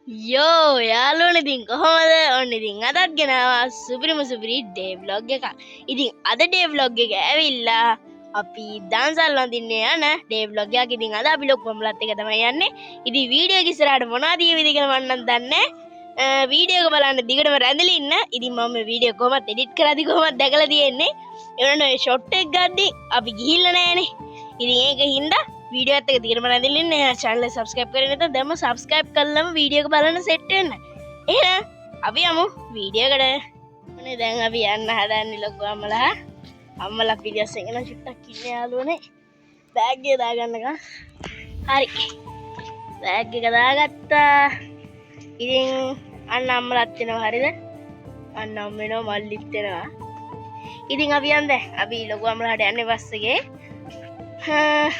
යෝ යාළුවනේ ඉතින් කොහොමද? ඔන්න ඉතින් අදත් ගෙනාවා සුපිරිම සුපිරි ඩේ vlog එකක්. ඉතින් අද ඩේ vlog එක ඇවිල්ලා අපි දන්සල් වඳින්න යන ඩේ vlog එකක්. ඉතින් අද අපි ලොකු මම්ලත් එක තමයි යන්නේ. ඉතින් වීඩියෝ එක ඉස්සරහට මොනවද කියවිද කියලා මම නම් දන්නේ නැහැ. වීඩියෝ එක බලන්න දිගටම රැඳිලා ඉන්න. ඉතින් මම මේ වීඩියෝ කොහොමද එඩිට් කරාද කොහොමද දැකලා තියෙන්නේ. ඒ වුණා මේ ෂොට් එක ගද්දි අපි ගිහිල්ලා නැහනේ. ඉතින් ඒකින්ද वीडियो එක දිගටම රැඳිලා ඉන්න. channel එක subscribe කරගෙන නැත්නම් දැම්ම subscribe කළාම වීඩියෝ එක බලන්න set වෙන්න. එහෙනම් අපි යමු වීඩියෝ එකට. මොනේ දැන් අපි යන්න හදන්නේ ලොකු අම්මලා. අම්මලා පිළිස්සෙන් එන චුට්ටක් ඉන්නේ යාළුවනේ. බෑග් එක දාගන්නකම්. හරි. බෑග් එක දාගත්තා. ඉතින් අන්න අම්මලාත් එනවා හරිද? අන්න අම්ම එනවා මල්ලිත් එනවා. ඉතින් අපි යන්නේ. අපි ලොකු අම්මලාට යන්නේ බස් එකේ.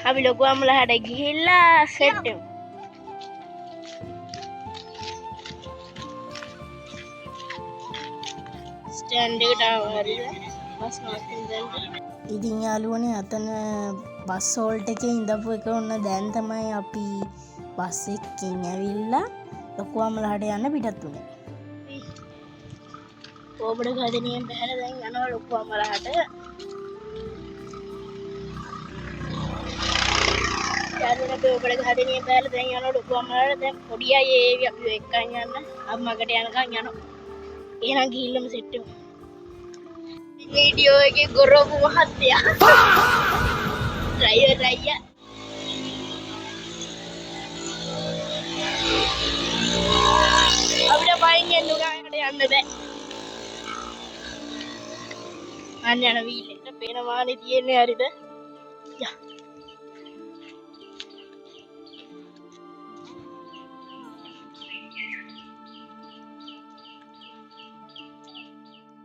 අපි ලොකු අම්මලාට ගිහිල්ලා සෙට් වෙමු. ස්ටෑන්ඩ් එකට ආවා හරිද? බස් මාර්කින් දැන්. ඉතින් යාළුවනේ අතන බස් හෝල්ට් එකේ ඉඳපු එක ඔන්න දැන් තමයි අපි බස් එකකින් ඇවිල්ලා ලොකු අම්මලාට යන්න පිටත් වුණේ. ඕබඩ ගාදෙනියෙන් බහැලා දැන් යනවා ලොකු අම්මලාට. යාළුවනේ අපි ඕබඩ ගාදෙනියෙන් බහැලා දැන් යනවා ලොකු අම්මලාට. දැන් පොඩි අය ඒවි අපි එක්කන් යන්න. අම්මකට යනකම් යනවා. එහෙනම් ගිහිල්ලාම සෙට් වෙමු. වීඩියෝ එකේ ගොරෝපු මහත්තයා. රයිය රයිය. අපිට බයින් යන්න උගාකට යන්න බෑ. අන්න යන වීල් එකට පේන මානේ තියෙන්නේ හරිද? යා.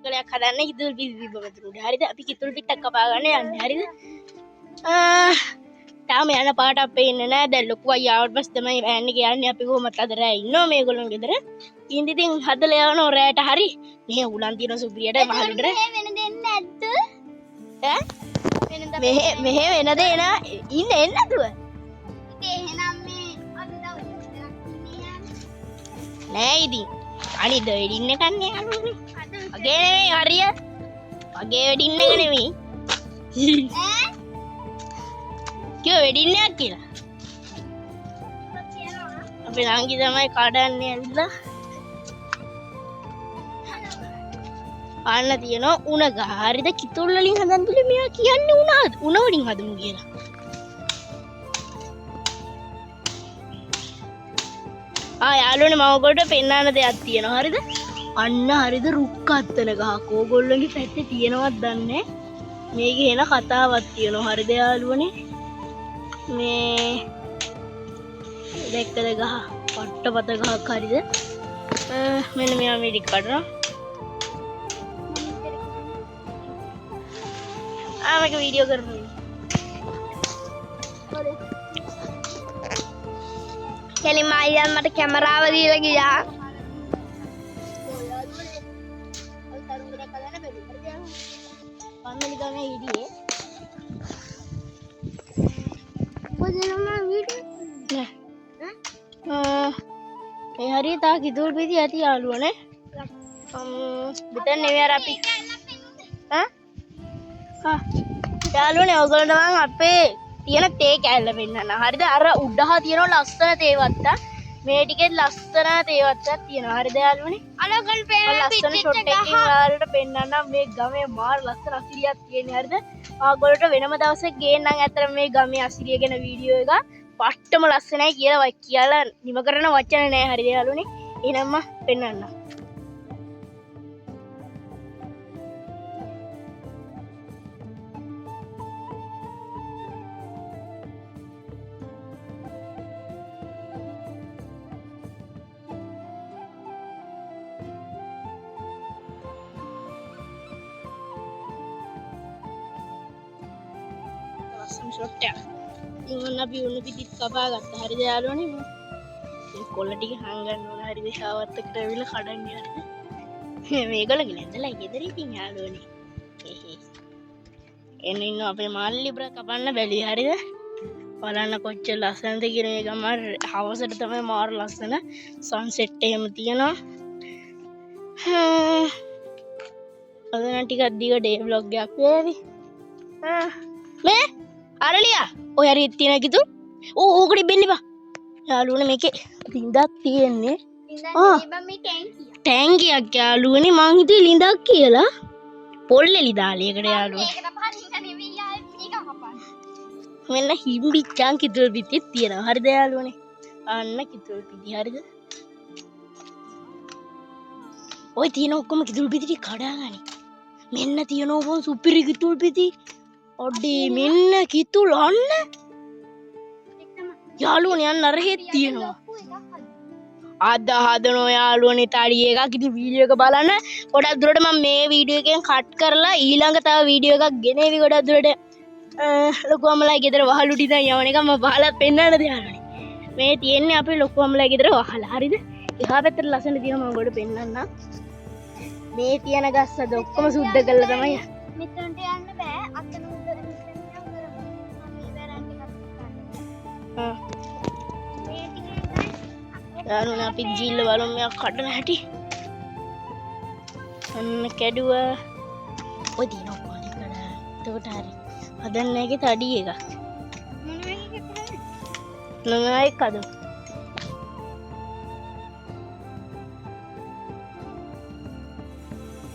ගලයක් හදන්න කිතුල් පිටි තිබ්බ මෙතන. හරිද? අපි කිතුල් පිටක් කපා ගන්න යන්නේ. හරිද? තාම යන පාට අපේ ඉන්නේ නැහැ. දැන් ලොකු අයියා ආවට පස්සේ තමයි වෑන් එකේ යන්නේ. අපි කොහොමද අද රෑ ඉන්නවා මේගොල්ලෝ ගෙදර. ඉතින් හදලා යවනවා රෑට හරි. මෙහෙ උලන් තියන සුප්‍රියට මහලුන්ට. වෙන දෙන්නේ නැද්ද? ඈ? මෙහෙ වෙන දේ නා ඉන්න එන්න නැතුව. ඉතින් එහෙනම් මේ අද දවසේ ඉන්නේ නෑ ඉතින්. අනිත් වෙඩින් එකක් නේ අනුනේ. අගේ නෙමෙයි හරිය. අගේ වෙඩින් එක නෙමෙයි. ඈ කිව්ව වෙඩින් එකක් කියලා. අපේ නාංගි තමයි කඩන්නේ ඇවිල්ලා. පාන්න තියෙනවා උණ ගහ. හරිද? කිතුල් වලින් හදන් දුන්නේ මෙයා කියන්නේ උණ වලින් හදමු කියලා. යාළුවනේ මම ඔයගොල්ලන්ට පෙන්නන්න දෙයක් තියෙනවා. හරිද? අන්න හරිද රුක්ක අත්තන ගහක්. ඕගොල්ලන්ගේ පැත්තේ තියෙනවද දන්නේ? මේකේ එන කතාවක් තියෙනවා. හරිද යාළුවනේ? මේ දැක්කද ගහ? පට්ටපත ගහක් හරිද? මෙන්න මෙයා මේ ටික කඩනවා. මේක වීඩියෝ කරමු. කෙලිම අයියා මට කැමරාව දීලා ගියා. පන්නලි ගමේ හිටියේ. මොකදම වීඩියෝ මේ හරිය තා කිතුල් පිටි ඇති යාළුවනේ. මෙතන නෙවෙයි අර අපි. යාළුවනේ ඔයගොල්ලන්ට මම අපේ තියෙන තේ කෑල්ල පෙන්නන්න. හරිද? අර උඩහා තියෙන ලස්සන තේ වත්ත. මේ ටිකේ ලස්සන තේ වත්තක් තියෙනවා. හරිද යාළුවනේ? අලගල් පේන ලස්සන ෂොට් එකකින් ඔයාලට පෙන්නන්න මේ ගමේ මාර ලස්සන අසිරියක් තියෙන්නේ. හරිද? ඔයගොල්ලන්ට වෙනම දවසක් ගේන්නම්. ඇත්තට මේ ගමේ අසිරිය ගැන වීඩියෝ එක පට්ටම ලස්සනයි කියලා නිම කරන වචන නෑ. හරිද යාළුවනේ? එහෙනම් පෙන්නන්න. ෂොට් එක. ඉතින් අපි උණු පිටිත් කපා ගත්තා. හරිද යාළුවනේ? මේ කොල්ල ටික හංගන්න ඕන. හරිද? ෂාවත් එක්ක ඇවිල්ලා කඩන්නේ හරිද? මේගොල්ලෝ ගලන්දලා ගෙදර ඉතින් යාළුවනේ. එන්න ඉන්න අපේ මාල්ලි බ්‍රා කපන්න බැලි. හරිද? බලන්න කොච්චර ලස්සනද කියන එක මම හවසට තමයි මාර ලස්සන සන්සෙට් එහෙම තියෙනවා. අද නම් ටිකක් දිග ඩේ ව්ලොග් එකක් වේවි. මේ අරලියා ඔය හරි තියෙන කිතු ඕකට ඉබෙන්න බා. යාළුවනේ මේකේ ලිඳක් තියෙන්නේ. ටැංකියක් යාළුවනේ මං හිතුවේ ලිඳක් කියලා. පොල්ලෙලි දාලයකට යාළුවා. මෙන්න හිම්බිච්චාන් කිතුල් පිටිත් තියෙනවා. හරිද යාළුවනේ? අන්න කිතුල් පිටි හරිද? ඔය තියෙන ඔක්කොම කිතුල් පිටි ටික කඩාගනි. මෙන්න තියෙනවා බොන් සුපිරි කිතුල් පිටි. ඔඩේ මෙන්න කිතුල් අන්න. යාළුවනේ අන්න අර හෙත් තියෙනවා. අද හදනෝ යාළුවනේ තඩි එකක්. ඉතින් වීඩියෝ එක බලන්න. ගොඩක් දුරට මම මේ වීඩියෝ එකෙන් කට් කරලා ඊළඟ තව වීඩියෝ එකක් ගෙනේවි ගොඩක් දුරට. ලොකු අම්මලා ගෙදර වහලු ටික යවන එක මම වහලා පෙන්නන්නද යාළුවනේ. මේ තියෙන්නේ අපේ ලොකු අම්මලා ගෙදර වහලා. හරිද? එහා පැත්තට ලස්සන තියෙනවා මම ගොඩ පෙන්නන්නම්. මේ තියෙන ගස් අද ඔක්කොම සුද්ධ කරලා තමයි. මෙතනට යන්න බෑ. අතන උඩ මෙතන කරමු. මේ වැරන්ට් එකක් ගන්න. මේ ටිකේ යාළුවනේ අපි ජීල්ල බලමු මෙයා කඩන හැටි. අන්න කැඩුවා. ඔය දින ඔක්කොම කඩා. එතකොට හරි. හදන්න එකේ තඩි එකක්. මොනවා එකද?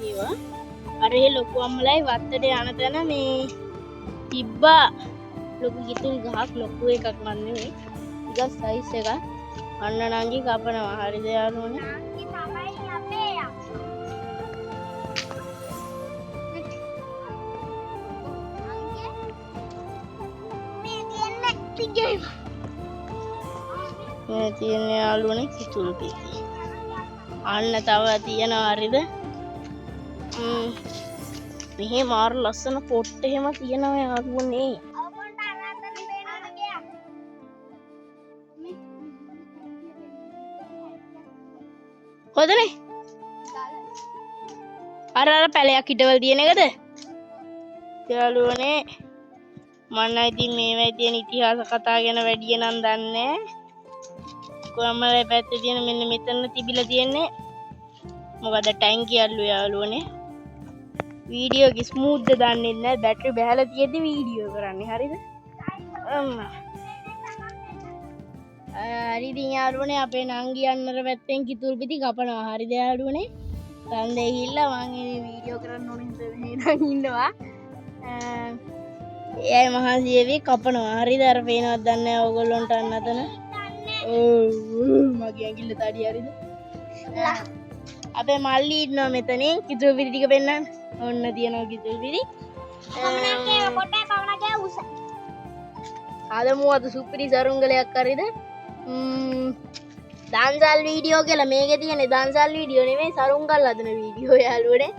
ඒවා අර ඒ ලොකු අම්මලයි වත්තට යන තැන මේ තිබ්බා ලොකු කිතුල් ගහක් ලොකු එකක් මන් නෙවෙයි. ටිකක් සයිස් එකක්. අන්න නංගි කපනවා. හරිද යාළුවනේ? නංගි තමයි අපේ යා. මේ තියන්නේ පිටේ. මේ තියෙන්නේ යාළුවනේ කිතුල් පිටි. අන්න තව තියෙනවා. හරිද? මෙහි මාර ලස්සන පොට් එහෙම තියෙනවා යාළුවනේ. අවුන්ට අරතන බේනන ගියා. කොතනේ? අර පැලයක් හිටවල තියෙන එකද? යාළුවනේ මම ඉතින් මේවයි තියෙන ඉතිහාස කතා ගැන වැඩි නම් දන්නේ නැහැ. කොහමද පැත්තේ තියෙන මෙන්න මෙතන තිබිලා තියෙන්නේ. මොකද ටැංකිය අල්ලු යාළුවනේ. වීඩියෝ එක ස්මූත් ද දන්නේ නැහැ. බැටරි බහලා තියෙද්දි වීඩියෝ කරන්නේ. හරිද? හරි ඉතින් යාළුවනේ අපේ නංගි යන්නර පැත්තෙන් කිතුල් පිටි කපනවා. හරිද යාළුවනේ? දැන් දෙහිල්ලා මම මේ වීඩියෝ කරන්න ඕන හින්දා මෙහෙන් ඉන්නවා. එයයි මහසියවි කපනවා. හරිද? අර පේනවත් දන්නේ නැහැ ඕගොල්ලන්ට අන්න අතන. මගේ ඇඟිල්ල තඩි. හරිද? අපේ මල්ලි ඉන්නවා මෙතනින් කිතුල් පිටි ටික පෙන්නන්න. ඔන්න තියෙනවා කිතුල් පිටි. පමණක් ඒව කොටේ පමණක් ඒ උස. ආදමු අද සුපිරි සරුංගලයක්. හරිද? දන්සල් වීඩියෝ කියලා මේකේ තියෙන්නේ. දන්සල් වීඩියෝ නෙමෙයි සරුංගල් හදන වීඩියෝ යාළුවනේ.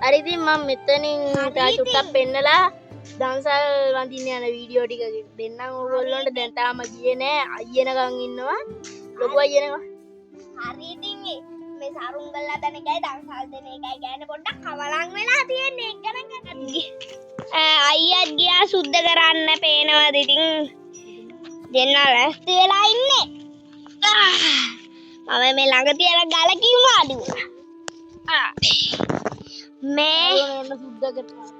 හරි ඉතින් මම මෙතනින් තාචුට්ටක් පෙන්නලා දන්සල් වඳින්න යන වීඩියෝ ටික දෙන්නම් ඕගොල්ලන්ට. දැන් තාම ගියේ නෑ. අයියනකන් ඉන්නවා. ලොකු අයියනකන්. හරි ඉතින් මේ සරුංගල් හදන එකයි දන්සල් දෙන එකයි ගැන පොඩ්ඩක් කවලම් වෙලා තියෙන්නේ. ඒක ගැන කතා. අයියත් ගියා සුද්ධ කරන්න පේනවාද ඉතින් දෙන්න රැස්ති වෙලා ඉන්නේ. මම මේ ළඟ තියෙන ගලකින්ම අඩු වුණා. මේ ඔන්න සුද්ධ කරනවා.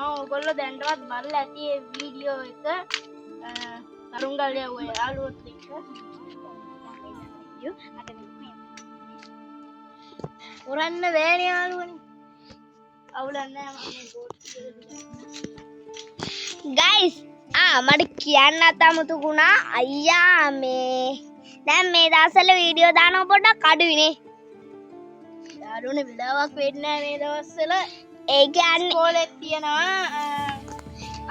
ඔයගොල්ලෝ දැන්ටවත් බලලා ඇති මේ වීඩියෝ එක. සරුංගල් යවුවා යාළුවොත් එක්ක. උරන්න බෑනේ යාළුවනේ. අවුලක් නෑ මම ගයිස් මට කියන්නත් අමුතුකුණා අයියා මේ දැන් මේ දවස්වල වීඩියෝ දානවා පොඩ්ඩක් අඩුයිනේ. යාළුවනේ වෙලාවක් වෙන්නේ නෑ මේ දවස්වල. ඒ කියන්නේ ඉස්කෝලේ තියනවා.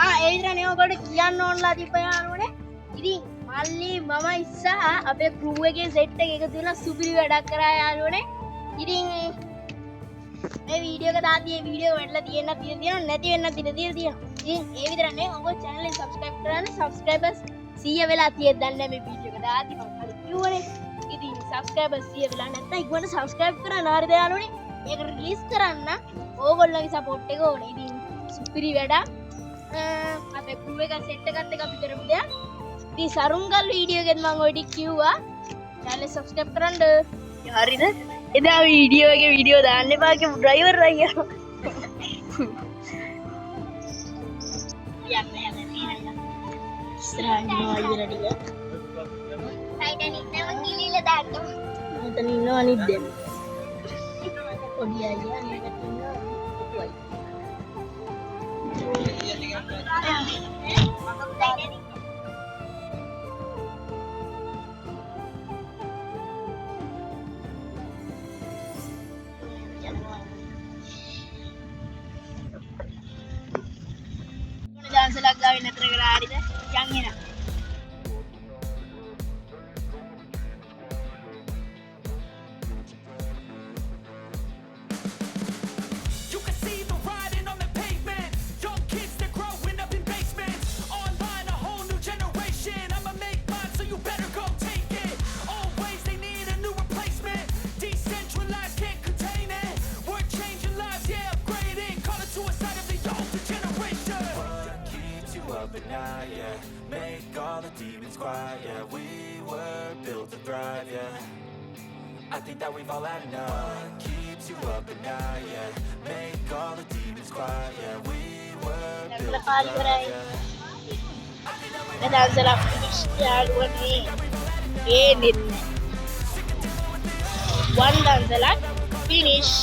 ඒ විතරනේ ඔයගොල්ලෝ කියන්න ඕනලා තිබ්බ යාළුවනේ. ඉතින් මල්ලි මම ඉස්සහා අපේ ක්‍රූ එකේ සෙට් එක එකතු වෙලා සුපිරි වැඩක් කරා යාළුවනේ. ඉතින් මේ වීඩියෝ එක දාදී මේ වීඩියෝ එක වෙట్లా තියෙනවා නැති වෙන්නත් ඉඩ තියෙනවා. ඉතින් ඒ විතරක් නෙවෙයි ඔයගොල්ලෝ channel එක subscribe කරන්න. subscribers 100 වෙලා තියෙද්දි දැන් මේ වීඩියෝ එක දාදී මම කලින් කිව්වනේ. ඉතින් subscribers 100 වෙලා නැත්නම් ඉක්මනට subscribe කරන්න. හරිද යාළුවනේ? ඒක රිලීස් කරන්න ඕගොල්ලෝගේ සපෝට් එක ඕනේ. ඉතින් සුපිරි වැඩක්. අපේ ක්‍රූ එක සෙට් එකත් එක්ක අපි කරමු දෙයක්. ඉතින් සරුංගල් වීඩියෝ එකෙන් මම ඔය ටික කිව්වා. channel එක subscribe කරන්න. හරිද? එදා වීඩියෝ එකේ වීඩියෝ දාන්න එපා කියපු ඩ්‍රයිවර් අයියා. ඉස්සරහින් අයියලා ටික. සයිඩෙන් ඉන්නම කිලිල දාන්න. මෙතන ඉන්නවා අනිත් දෙන්න. පොඩි අයියා මේකට ඉන්නවා. dance lag gawin na talaga rin yang ina Make all the demons quiet, yeah. We were built to thrive, yeah. I think that we've all had enough. What keeps you up at night, yeah. Make all the demons quiet, yeah. We were built to thrive, yeah. dance lag yaluwan ni edin one dance lag finish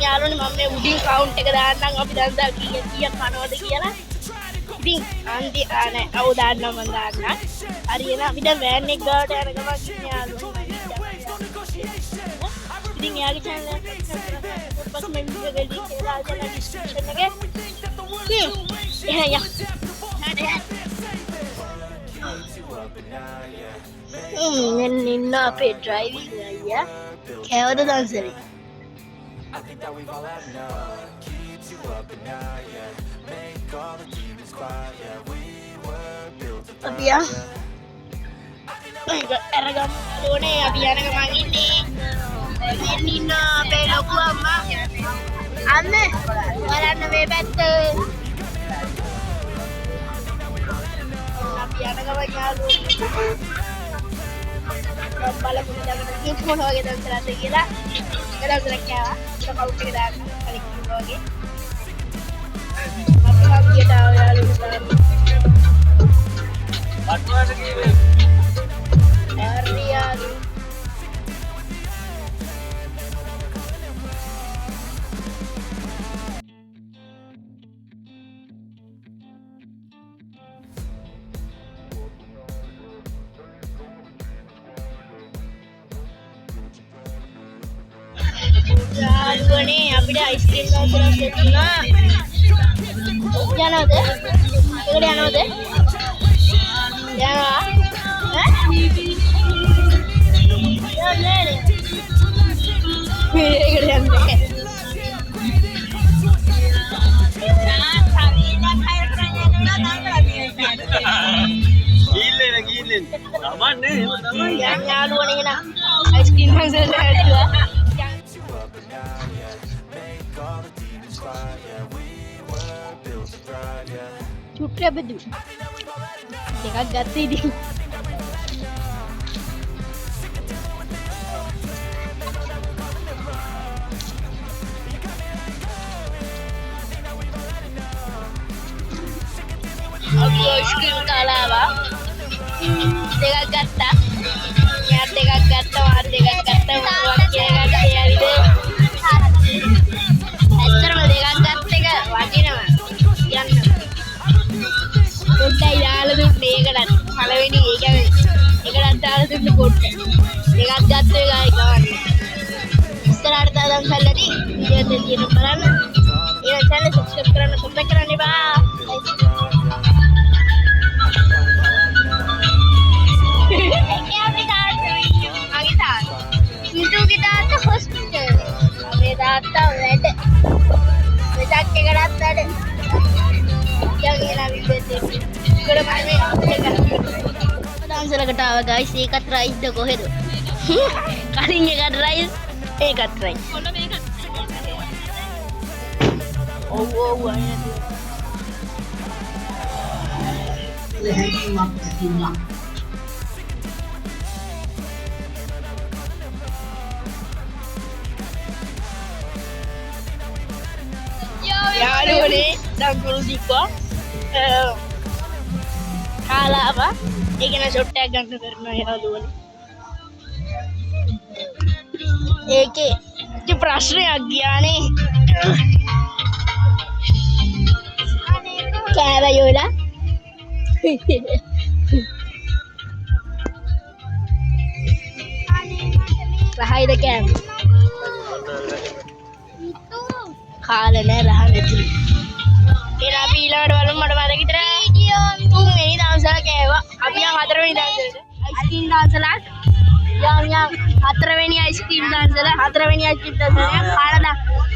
යාළුවනේ මම මේ උඩින් count එක දාන්නම් අපි දන්සා කීයක් කනවද කියලා. ඉතින් අන්ති නෑ අවු දාන්නම් මම දාන්න. හරියන අපිට වෑන් එක ගාවට යන ගමන් ඉන්නේ යාළුවෝ. ඉතින් යාගේ channel එක පස්සේ මම වීඩියෝ එක ලින්ක් එක දාලා තියෙනවා description එකේ. එහෙනම් මෙන්න ඉන්න අපේ ඩ්‍රයිවිං අයියා කෑවද දන්සලේ. I think that we've all had enough. Keeps you up at night, yeah. Make all the demons quiet, yeah. We were built to thrive, Abia. yeah. Eragam lone abia na gamang ini. Nina belo ko amma. Amme wala na may bette. Abia na gamang yalu. Pala ko na yung puno agad ang sarata gila. Kada sa kya kita kau kita balik lagi. Apa dia tahu ya lu. Batu lagi. Area. යාළුවනේ අපිට ice cream ගාලා දෙන්නා. යනවද? එකට යනවද? යනවා. ඈ? මේකට යන්නේ. Gilin. Aman nih, aman. යාළුවනේ එන අයිස්ක්‍රීම් ගාලා හැදුවා. චුට්ටිය බෙදු දෙකක් ගත්ත ඉතින් අපි අයිස්ක්‍රීම් කාලා ආවා දෙකක් ගත්තා යා දෙකක් ගත්තා මාර දෙකක් ගත්තා මොකක්ද කියලා ගත්තේ ඇයිද ඇත්තටම දෙකක් ගත්ත එක වටිනවා යන්න පොඩ්ඩයි දාලා දුන්නේ ඒකටත් පළවෙනි ඒ කියන්නේ ඒකටත් දාලා දුන්න පොඩ්ඩ දෙකක් ගත්ත එකයි ගන්න ඉස්සරහට දාලා සල්ලදී වීඩියෝ එක දින බලන්න ඒ channel subscribe කරන්න සබ්ස්ක්‍රයිබ් කරන්න එපා YouTube තාත්තා hospital අපේ තාත්තා වැඩ මෙතක් එකටත් වැඩ දන්සලකට ආව ගයිස් ඒකත් රයිස්ද කොහෙද කලින් එකත් රයිස් ඒකත් රයිස් ඔව් ඔව් යාළුවනේ දැන් කුරු දික්වා කාලා apa ඒක න ෂොට් එකක් ගන්න කරනවා යාළුවනේ ඒකේ ඉති ප්‍රශ්නයක් ගියානේ කෑවයෝලා රහයිද කෑම කාලේ නෑ රහ නැති එන අපි ඊළඟට බලමු මට මතක විතර තුන්වෙනි දවසට කෑවා අපි යන් හතරවෙනි දවසට අයිස්ක්‍රීම් දාන්සලට යම් හතරවෙනි අයිස්ක්‍රීම් දාන්සල හතරවෙනි අයිස්ක්‍රීම් දාන්සල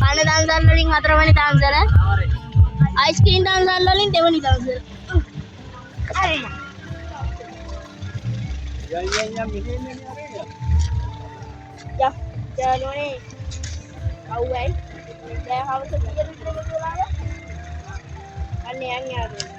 කන දාන්සල් වලින් හතරවෙනි දාන්සල අයිස්ක්‍රීම් දාන්සල් වලින් දෙවෙනි දාන්සල හරි යාළුවනේ අවුයි දැන් හවස කීයද කියලා අනේ යන් යාළුවනේ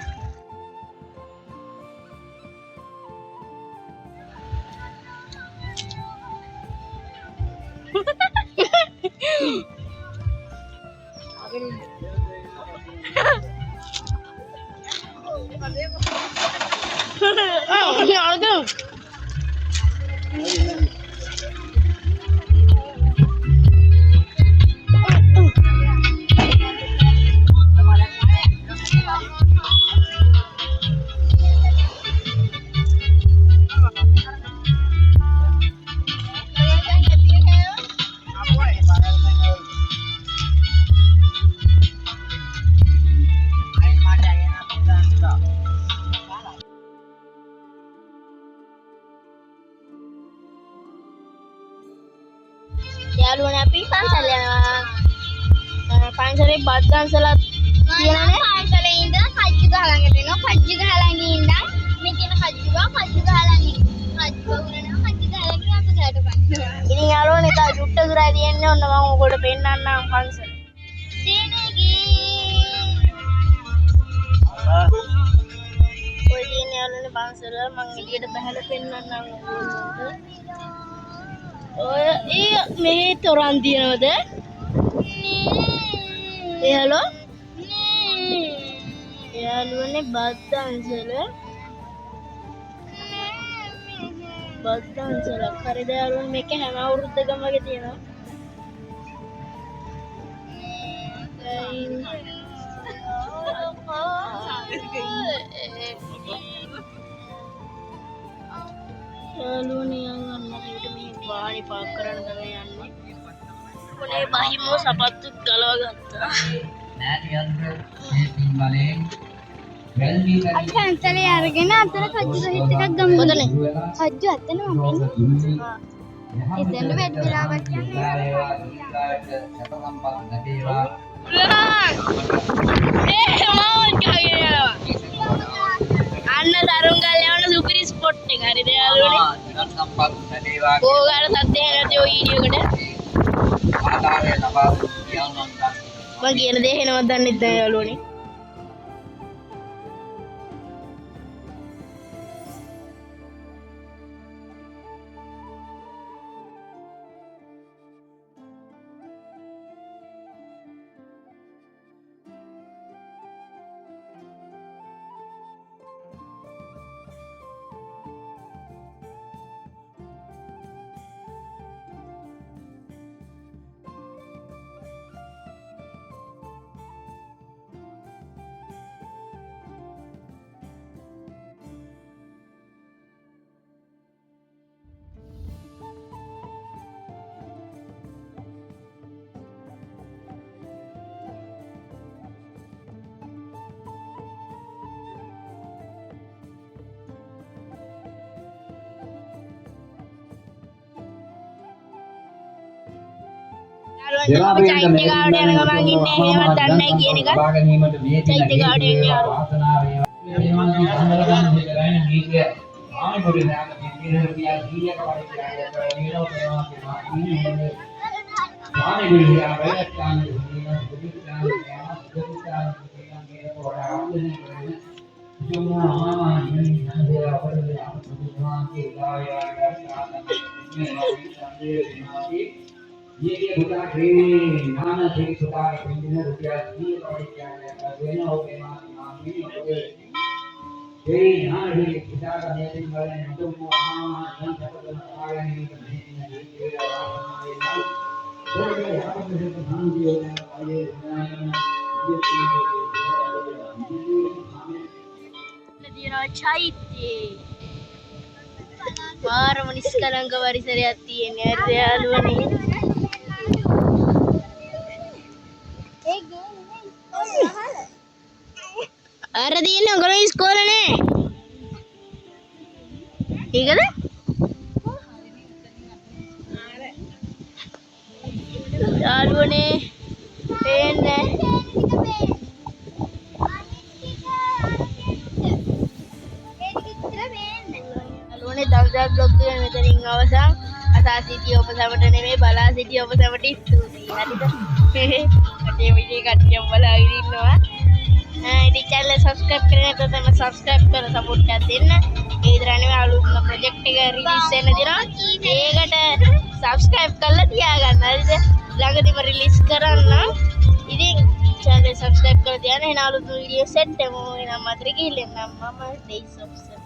යාළුවනේ අපි පන්සල් යනවා පන්සලේ බත් දන්සලත් තියෙනනේ පාන්සලේ ඉඳලා කජ්ජු ගහ ළඟට එනවා කජ්ජු ගහ ළඟ ඉඳන් මේ කියන කජ්ජු ගහ ළඟ කජ්ජු උරනවා කජ්ජු ගහ ළඟ අපි ගහට පන්සල ඉතින් යාළුවනේ තා චුට්ට දුරයි තියෙන්නේ ඔන්න මම ඔයගොල්ලෝ පෙන්නන්නම් පන්සල ඔය තියෙන යාළුවනේ පන්සල මම එළියට බහලා පෙන්නන්නම් ඔය මේ තොරන් තියනවද යාළුවා යාළුවනේ බත් දන්සලක් හරිද යාළුවනේ මේක හැම අවුරුද්දකම වගේ තියෙනවා යාළුවනේ යන්න මට මේ වාහනේ පාක් කරන්න තමයි යන්නේ මොනේ බහිමෝ සපත්තු ගලව ගත්තා අපි පන්සලේ අරගෙන අතන කජ්ජු ගහිත් එකක් ගමු මොකදනේ කජ්ජු අතන මම එතන වැඩි වෙලාවක් යන්නේ අන්න දරුංගල් යවන සුපිරි ස්පොට් එක හරිද යාළුවනේ ඕගාර සද්දේ නැති ඔය වීඩියෝ එකට මම කියන දේ එහෙනවත් දන්නේ නැහැ යාළුවනේ යාළුවෝ චෛත්‍ය ගාවට යන ගමන් ඉන්නේ එහෙමත් දන්නේ නැහැ කියන එක. චෛත්‍ය ගාවට යන්නේ යාළුවෝ. චෛත්‍ය මාරම නිස්කලංක පරිසරයක් තියෙන්නේ හරිද යාළුවනේ. අර තියෙන්නේ ඔයගොල්ලෝ ඉස්කෝලේ නේ. ඒකද? යාළුවනේ පේන්නේ දවසක් බ්ලොග් එක මෙතනින් අවසන්. අසා සිටි ඔබ සැමට නෙමෙයි බලා සිටි ඔබ සැමට ස්තුතියි. හරිද? කටේ විදිහේ කට්ටියම බලාගෙන ඉන්නවා. ඉතින් channel එක subscribe කරගෙන නැත්නම් තමයි subscribe කරලා support එකක් දෙන්න. ඒ විතර නෙමෙයි අලුත්ම project එක release වෙන්න දෙනවා. ඒකට subscribe කරලා තියාගන්න. හරිද? ළඟදීම release කරන්න. ඉතින් channel එක subscribe කරලා තියාගන්න. එන අලුත් video set එකම එනම් අතර ගිහින් මම days of